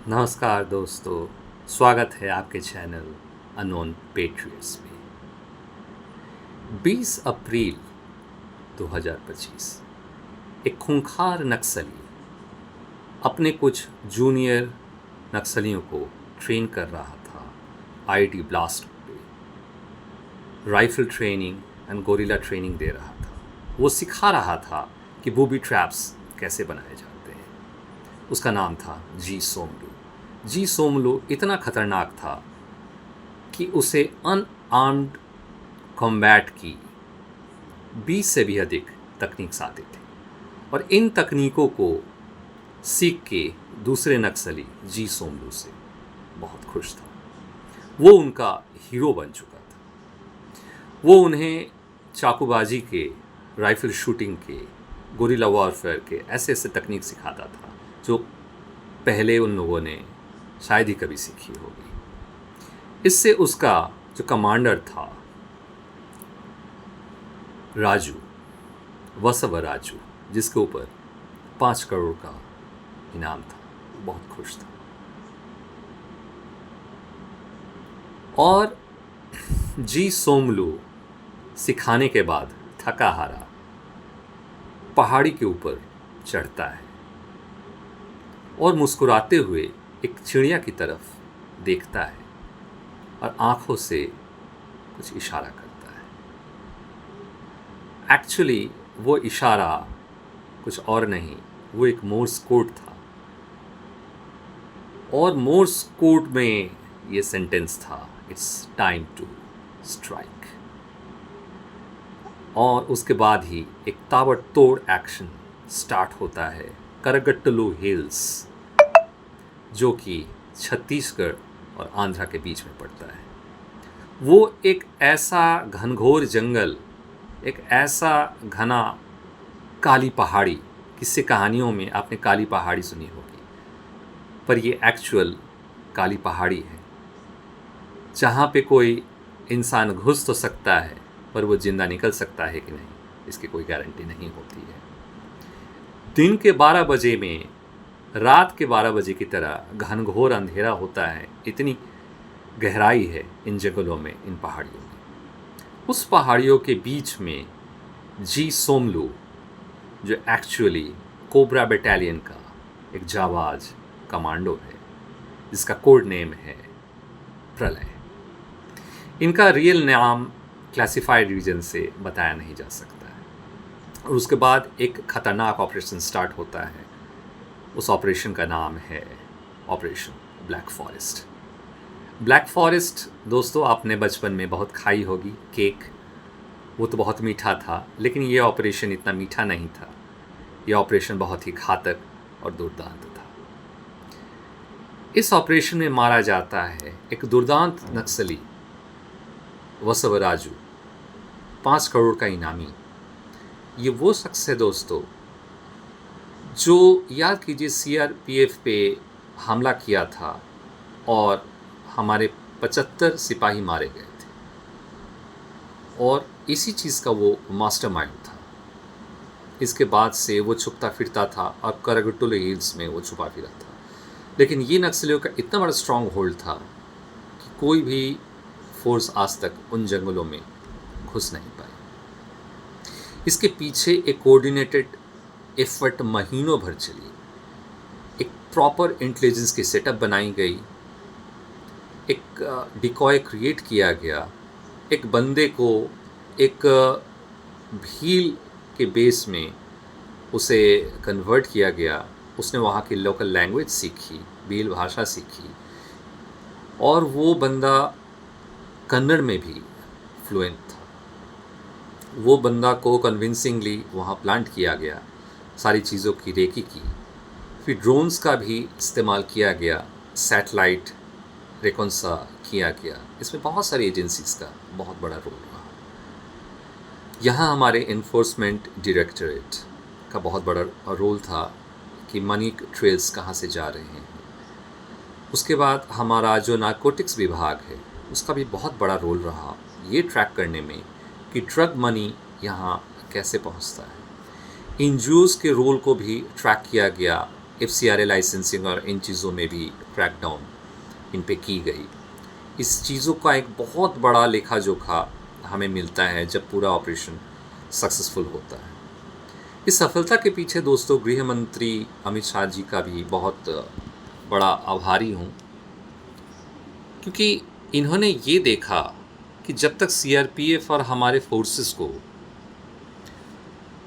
नमस्कार दोस्तों, स्वागत है आपके चैनल अननोन पेट्रियट्स में। 20 अप्रैल 2025 एक खूंखार नक्सली अपने कुछ जूनियर नक्सलियों को ट्रेन कर रहा था आईडी ब्लास्ट पे। Rifle training and guerrilla training दे रहा था। वो सिखा रहा था कि बूबी ट्रैप्स कैसे बनाए जाते हैं। उसका नाम था जी सोमलू। जी सोमलू इतना खतरनाक था कि उसे अनआर्म्ड कॉम्बैट की 20 से भी अधिक तकनीक आती थी, और इन तकनीकों को सीख के दूसरे नक्सली जी सोमलू से बहुत खुश था। वो उनका हीरो बन चुका था। वो उन्हें चाकूबाजी के, राइफल शूटिंग के, गोरिल्ला वॉरफेयर के ऐसे ऐसे तकनीक सिखाता था जो पहले उन लोगों ने शायद ही कभी सीखी होगी। इससे उसका जो कमांडर था राजू, वसव राजू, जिसके ऊपर 5 करोड़ का इनाम था, बहुत खुश था। और जी सोमलू सिखाने के बाद थका हारा पहाड़ी के ऊपर चढ़ता है और मुस्कुराते हुए एक चिड़िया की तरफ देखता है और आंखों से कुछ इशारा करता है। एक्चुअली वो इशारा कुछ और नहीं, वो एक मोर्स कोड था। और मोर्स कोड में ये सेंटेंस था, इट्स टाइम टू स्ट्राइक। और उसके बाद ही एक ताबड़तोड़ एक्शन स्टार्ट होता है करगट्टलू हिल्स, जो कि छत्तीसगढ़ और आंध्रा के बीच में पड़ता है। वो एक ऐसा घनघोर जंगल, एक ऐसा घना काली पहाड़ी, किस्से कहानियों में आपने काली पहाड़ी सुनी होगी, पर ये एक्चुअल काली पहाड़ी है जहाँ पे कोई इंसान घुस तो सकता है, पर वो जिंदा निकल सकता है कि नहीं, इसकी कोई गारंटी नहीं होती है। दिन के 12 बजे में रात के 12 बजे की तरह घनघोर अंधेरा होता है। इतनी गहराई है इन जंगलों में, इन पहाड़ियों में। उस पहाड़ियों के बीच में जी सोमलू, जो एक्चुअली कोबरा बटालियन का एक जाबाज कमांडो है, जिसका कोड नेम है प्रलय। इनका रियल नाम क्लासिफाइड रीजन से बताया नहीं जा सकता है। और उसके बाद एक खतरनाक ऑपरेशन स्टार्ट होता है। उस ऑपरेशन का नाम है operation black forest. Black forest दोस्तों आपने बचपन में बहुत खाई होगी केक, वो तो बहुत मीठा था, लेकिन ये ऑपरेशन इतना मीठा नहीं था। ये ऑपरेशन बहुत ही घातक और दुर्दांत था। इस ऑपरेशन में मारा जाता है एक दुर्दांत नक्सली वसव राजू, 5 करोड़ का इनामी। ये वो शख्स है दोस्तों जो, याद कीजिए, सीआरपीएफ पे हमला किया था और हमारे 75 सिपाही मारे गए थे, और इसी चीज़ का वो मास्टरमाइंड था। इसके बाद से वो छुपता फिरता था और करगट्टुल हिल्स में वो छुपा फिरा था। लेकिन ये नक्सलियों का इतना बड़ा स्ट्रॉन्ग होल्ड था कि कोई भी फोर्स आज तक उन जंगलों में घुस नहीं पाई। इसके पीछे एक कोऑर्डिनेटेड एफर्ट महीनों भर चली। एक प्रॉपर इंटेलिजेंस की सेटअप बनाई गई, एक डिकॉय क्रिएट किया गया, एक बंदे को एक भील के बेस में उसे कन्वर्ट किया गया। उसने वहाँ की लोकल लैंग्वेज सीखी, भील भाषा सीखी, और वो बंदा कन्नड़ में भी फ्लुएंट था। वो बंदा को कन्विंसिंगली वहाँ प्लांट किया गया, सारी चीज़ों की रेकी की। फिर ड्रोन्स का भी इस्तेमाल किया गया, सैटेलाइट रिकॉन्सा किया गया। इसमें बहुत सारी एजेंसीज़ का बहुत बड़ा रोल रहा। यहाँ हमारे इन्फोर्समेंट डायरेक्टरेट का बहुत बड़ा रोल था कि मनी ट्रेल्स कहाँ से जा रहे हैं। उसके बाद हमारा जो नारकोटिक्स विभाग है, उसका भी बहुत बड़ा रोल रहा ये ट्रैक करने में कि ड्रग मनी यहाँ कैसे पहुँचता है। एनजीओज़ के रोल को भी ट्रैक किया गया FCRA लाइसेंसिंग और इन चीज़ों में भी क्रैकडाउन इन पे की गई। इस चीज़ों का एक बहुत बड़ा लेखा जोखा हमें मिलता है जब पूरा ऑपरेशन सक्सेसफुल होता है। इस सफलता के पीछे दोस्तों गृह मंत्री अमित शाह जी का भी बहुत बड़ा आभारी हूँ, क्योंकि इन्होंने ये देखा कि जब तक CRPF और हमारे फोर्सेस को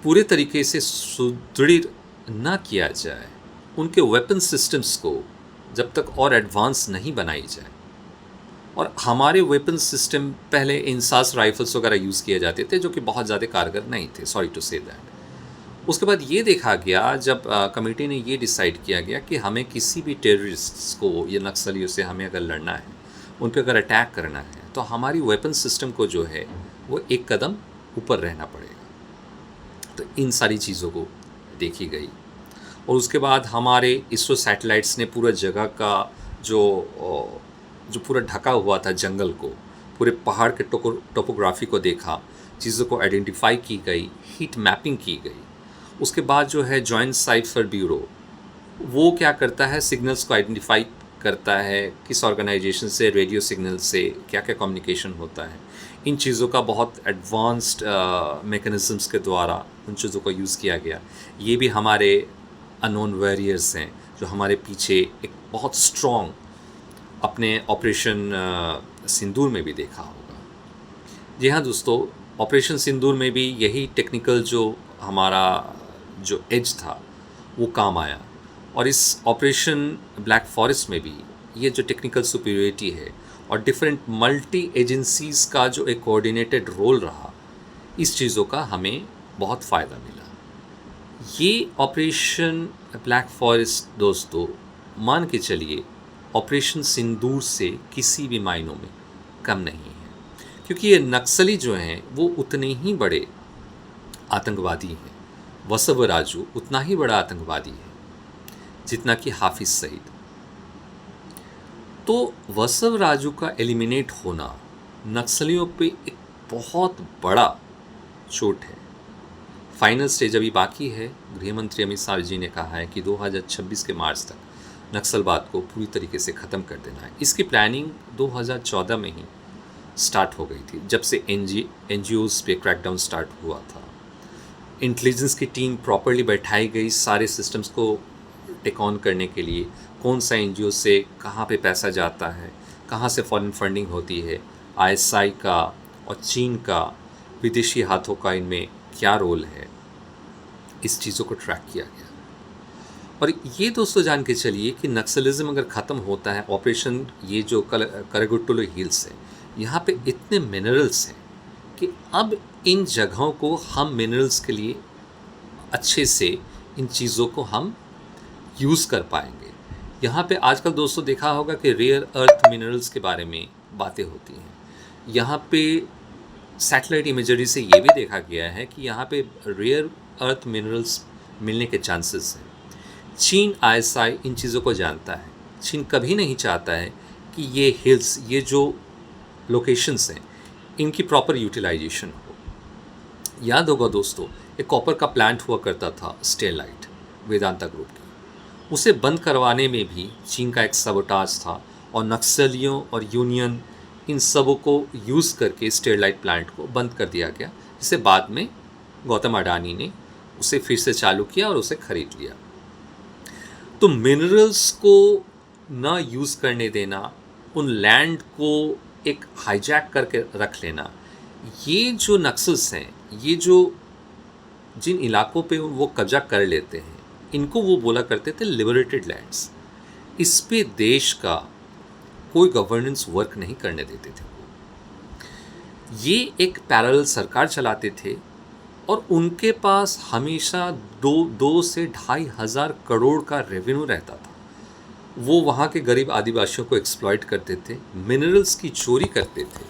पूरे तरीके से सुदृढ़ ना किया जाए, उनके वेपन सिस्टम्स को जब तक और एडवांस नहीं बनाई जाए, और हमारे वेपन सिस्टम पहले इंसास राइफल्स वगैरह यूज़ किए जाते थे जो कि बहुत ज़्यादा कारगर नहीं थे, सॉरी टू से दैट। उसके बाद ये देखा गया जब कमेटी ने ये डिसाइड किया गया कि हमें किसी भी टेररिस्ट्स को या नक्सलियों से हमें अगर लड़ना है, उन पर अगर अटैक करना है, तो हमारी वेपन सिस्टम को जो है वो एक कदम ऊपर रहना पड़ेगा। तो इन सारी चीज़ों को देखी गई, और उसके बाद हमारे इसरो सैटेलाइट्स ने पूरा जगह का जो पूरा ढका हुआ था जंगल को, पूरे पहाड़ के टोपोग्राफी को देखा, चीज़ों को आइडेंटिफाई की गई, हीट मैपिंग की गई। उसके बाद जो है जॉइंट साइफर ब्यूरो, वो क्या करता है, सिग्नल्स को आइडेंटिफाई करता है, किस ऑर्गेनाइजेशन से रेडियो सिग्नल से क्या क्या कम्युनिकेशन होता है। इन चीज़ों का बहुत एडवांस्ड मेकनिज़म्स के द्वारा उन चीज़ों को यूज़ किया गया। ये भी हमारे अननोन वॉरियर्स हैं जो हमारे पीछे एक बहुत स्ट्रॉन्ग अपने ऑपरेशन सिंदूर में भी देखा होगा। जी हाँ दोस्तों, ऑपरेशन सिंदूर में भी यही टेक्निकल जो हमारा जो एज था वो काम आया, और इस ऑपरेशन ब्लैक फॉरेस्ट में भी ये जो टेक्निकल सुपीरियरिटी है और डिफरेंट मल्टी एजेंसीज़ का जो एक कोऑर्डिनेटेड रोल रहा, इस चीज़ों का हमें बहुत फ़ायदा मिला। ये ऑपरेशन ब्लैक फॉरेस्ट दोस्तों, मान के चलिए ऑपरेशन सिंदूर से किसी भी मायनों में कम नहीं है, क्योंकि ये नक्सली जो हैं वो उतने ही बड़े आतंकवादी हैं, वसव राजू उतना ही बड़ा आतंकवादी है जितना कि हाफिज़ सईद। तो वसव राजू का एलिमिनेट होना नक्सलियों पे एक बहुत बड़ा चोट है। फाइनल स्टेज अभी बाकी है। गृह मंत्री अमित शाह जी ने कहा है कि 2026 के मार्च तक नक्सलवाद को पूरी तरीके से ख़त्म कर देना है। इसकी प्लानिंग 2014 में ही स्टार्ट हो गई थी, जब से NGOs पे क्रैकडाउन स्टार्ट हुआ था। इंटेलिजेंस की टीम प्रॉपरली बैठाई गई सारे सिस्टम्स को टेक ऑन करने के लिए, कौन सा NGO से कहाँ पे पैसा जाता है, कहाँ से फॉरेन फंडिंग होती है, ISI का और चीन का विदेशी हाथों का इनमें क्या रोल है, इस चीज़ों को ट्रैक किया गया। और ये दोस्तों जान के चलिए कि नक्सलिज्म अगर ख़त्म होता है, ऑपरेशन ये जो करगुट्टुलु हिल्स है, यहाँ पे इतने मिनरल्स हैं कि अब इन जगहों को हम मिनरल्स के लिए अच्छे से इन चीज़ों को हम यूज़ कर पाएंगे। यहाँ पे आजकल दोस्तों देखा होगा कि रेयर अर्थ मिनरल्स के बारे में बातें होती हैं। यहाँ पे सैटेलाइट इमेजरी से ये भी देखा गया है कि यहाँ पे रेयर अर्थ मिनरल्स मिलने के चांसेस हैं। चीन ISI इन चीज़ों को जानता है। चीन कभी नहीं चाहता है कि ये हिल्स, ये जो लोकेशंस हैं, इनकी प्रॉपर यूटिलाइजेशन हो। याद होगा दोस्तों, एक कॉपर का प्लांट हुआ करता था स्टेरलाइट, वेदांता ग्रुप की। उसे बंद करवाने में भी चीन का एक सबोटाज था, और नक्सलियों और यूनियन इन सबों को यूज़ करके स्टेरलाइट प्लांट को बंद कर दिया गया, जिसे बाद में गौतम अडानी ने उसे फिर से चालू किया और उसे खरीद लिया। तो मिनरल्स को ना यूज़ करने देना, उन लैंड को एक हाईजैक करके रख लेना, ये जो नक्सल्स हैं, ये जो जिन इलाकों पे वो कब्जा कर लेते हैं, इनको वो बोला करते थे लिबरेटेड लैंड्स। इस पे देश का कोई गवर्नेंस वर्क नहीं करने देते थे। ये एक पैरेलल सरकार चलाते थे, और उनके पास हमेशा 2 से 2,500 करोड़ का रेवेन्यू रहता था। वो वहाँ के गरीब आदिवासियों को एक्सप्लॉइट करते थे, मिनरल्स की चोरी करते थे,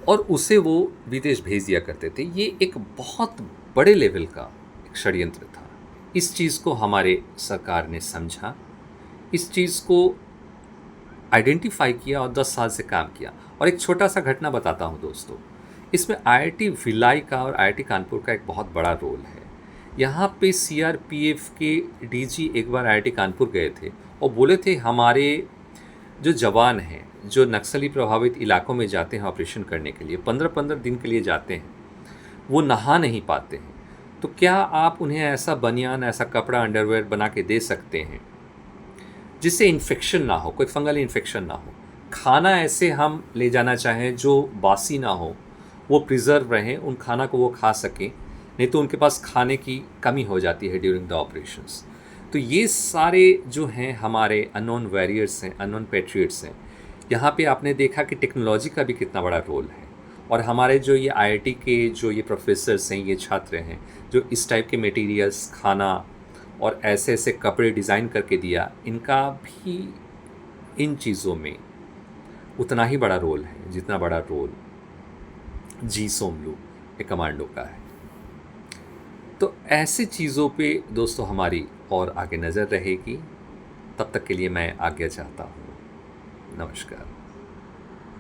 और उसे वो विदेश भेज दिया करते थे। ये एक बहुत बड़े लेवल का एक षड्यंत्र था। इस चीज़ को हमारे सरकार ने समझा, इस चीज़ को आइडेंटिफाई किया और 10 साल से काम किया। और एक छोटा सा घटना बताता हूँ दोस्तों, इसमें IIT भिलाई का और IIT कानपुर का एक बहुत बड़ा रोल है। यहाँ पे सीआरपीएफ के डीजी एक बार आईआईटी कानपुर गए थे और बोले थे हमारे जो जवान हैं जो नक्सली प्रभावित इलाकों में जाते हैं ऑपरेशन करने के लिए 15-15 दिन के लिए जाते हैं, वो नहा नहीं पाते हैं, तो क्या आप उन्हें ऐसा बनियान, ऐसा कपड़ा, अंडरवेयर बना के दे सकते हैं जिससे इन्फेक्शन ना हो, कोई फंगल इन्फेक्शन ना हो। खाना ऐसे हम ले जाना चाहें जो बासी ना हो, वो प्रिजर्व रहें, उन खाना को वो खा सकें, नहीं तो उनके पास खाने की कमी हो जाती है ड्यूरिंग द ऑपरेशंस। तो ये सारे जो हैं हमारे अननोन वॉरियर्स हैं, अननोन पैट्रियट्स हैं। यहाँ पे आपने देखा कि टेक्नोलॉजी का भी कितना बड़ा रोल है, और हमारे जो ये आईआईटी के जो ये प्रोफेसर्स हैं, ये छात्र हैं जो इस टाइप के मटेरियल्स, खाना और ऐसे ऐसे कपड़े डिज़ाइन करके दिया, इनका भी इन चीज़ों में उतना ही बड़ा रोल है जितना बड़ा रोल जी सोमलू ए कमांडो का है। तो ऐसे चीज़ों पे दोस्तों हमारी और आगे नज़र रहेगी। तब तक के लिए मैं आज्ञा चाहता हूँ। नमस्कार।